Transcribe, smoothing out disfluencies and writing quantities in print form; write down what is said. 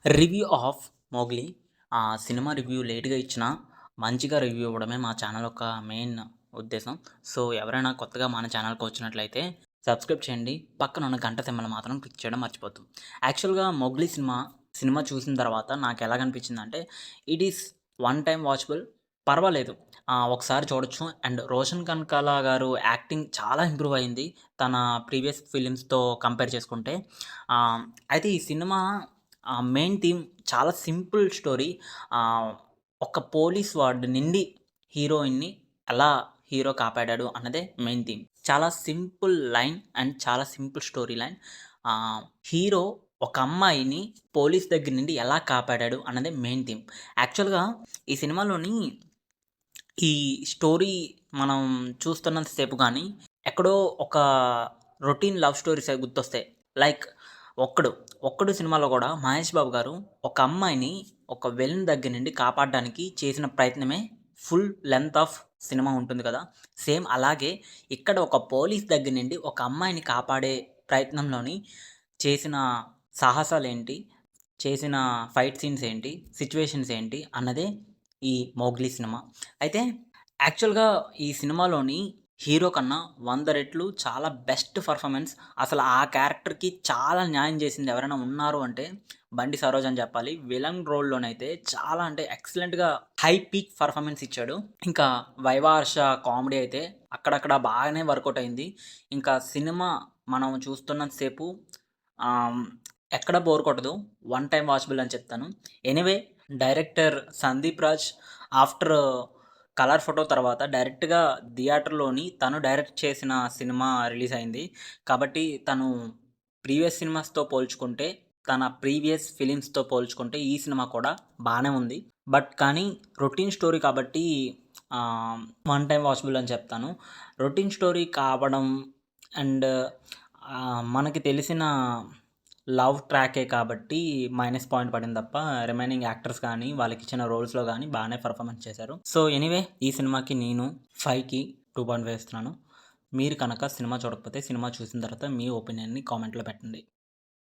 Review of 'Mowgli' cinema review లేట్‌గా ఇచ్చినా, మంచిగా రివ్యూ ఇవ్వడమే మా ఛానల్ యొక్క మెయిన్ ఉద్దేశం. సో, ఎవరైనా కొత్తగా మన ఛానల్‌కి వచ్చినట్లయితే సబ్స్క్రైబ్ చేయండి. పక్కన ఉన్న గంట సింబల్ మాత్రం క్లిక్ చేయడం మర్చిపోద్దు. యాక్చువల్‌గా 'మోగ్లీ' సినిమా చూసిన తర్వాత నాకెలాగనిపించిందంటే, it is one time watchable. పర్వాలేదు. ఒకసారి చూడొచ్చు. అండ్ 'రోషన్ కనకాల' గారు యాక్టింగ్ చాలా ఇంప్రూవ్ అయింది. తన ప్రీవియస్ ఫిలిమ్స్‌తో కంపేర్ చేసుకుంటే. అయితే ఈ సినిమా మెయిన్ థీమ్ చాలా సింపుల్ స్టోరీ. ఒక పోలీస్ వార్డ్ నుండి హీరోయిన్‌ని ఎలా హీరో కాపాడాడు అన్నదే మెయిన్ థీమ్. చాలా సింపుల్ లైన్ అండ్ చాలా సింపుల్ స్టోరీ లైన్. హీరో ఒక అమ్మాయిని పోలీస్ దగ్గర నుండి ఎలా కాపాడాడు అన్నదే మెయిన్ థీమ్. యాక్చువల్‌గా ఈ సినిమాలోని ఈ స్టోరీ మనం చూస్తున్నంత సేపు గానీ, ఎక్కడో ఒక రొటీన్ లవ్ స్టోరీసే గుర్తొస్తాయి. లైక్ 'ఒక్కడు' సినిమాలో గూడా మహేష్ బాబు గారు ఒక అమ్మాయిని ఒక విలన్ దగ్గర నుండి కాపాడడానికి చేసిన ప్రయత్నమే ఫుల్ లెంత్ ఆఫ్ సినిమా ఉంటుంది కదా! సేమ్ అలాగే ఇక్కడ ఒక పోలీస్ దగ్గర నుండి ఒక అమ్మాయిని కాపాడే ప్రయత్నంలోని చేసిన సాహసాలేంటి, చేసిన ఫైట్ సీన్స్ ఏంటి, సిట్యుయేషన్స్ ఏంటి అన్నదే ఈ 'మోగ్లీ' సినిమా. అయితే యాక్చువల్‌గా ఈ సినిమాలోని హీరో కన్నా 100 రెట్లు చాలా బెస్ట్ పర్ఫార్మెన్స్. అసలు ఆ క్యారెక్టర్‌కి చాలా న్యాయం చేసింది ఎవరైనా ఉన్నారు అంటే బండి సరోజ్ అని చెప్పాలి. విలన్ రోల్‌లోనైతే చాలా అంటే ఎక్సలెంట్‌గా హై పీక్ పర్ఫార్మెన్స్ ఇచ్చాడు. ఇంకా వైవా హర్ష కామెడీ అయితే అక్కడక్కడ బాగానే వర్కౌట్ అయింది. ఇంకా సినిమా మనం చూస్తున్నంత సేపు ఆహ్, ఎక్కడ బోర్ కొట్టదు. వన్ టైమ్ వాచబుల్ అని చెప్తాను. Anyway director Sandeep Raj after 'colour photo' తర్వాత డైరెక్ట్‌గా థియేటర్‌లోని తను డైరెక్ట్ చేసిన సినిమా రిలీజ్ అయింది. కాబట్టి తను ప్రీవియస్ సినిమాస్‌తో పోల్చుకుంటే, తన ప్రీవియస్ ఫిలిమ్స్‌తో పోల్చుకుంటే ఈ సినిమా కూడా బానే ఉంది. బట్ కానీ రొటీన్ స్టోరీ కాబట్టి వన్ టైమ్ వాచబుల్ అని చెప్తాను. రొటీన్ స్టోరీ కావడం అండ్ మనకి తెలిసిన లవ్ ట్రాకే కాబట్టి మైనస్ పాయింట్ పడింది తప్ప రిమైనింగ్ యాక్టర్స్ కానీ వాళ్ళకిచ్చిన రోల్స్‌లో గానీ బానే పర్ఫార్మెన్స్ చేశారు. సో, ఎనీవే ఈ సినిమాకి నేను 5కి 2.5 ఇస్తున్నాను. మీరు కనుక సినిమా చూడకపోతే సినిమా చూసిన తర్వాత మీ ఒపీనియన్‌ని కామెంట్‌లో పెట్టండి.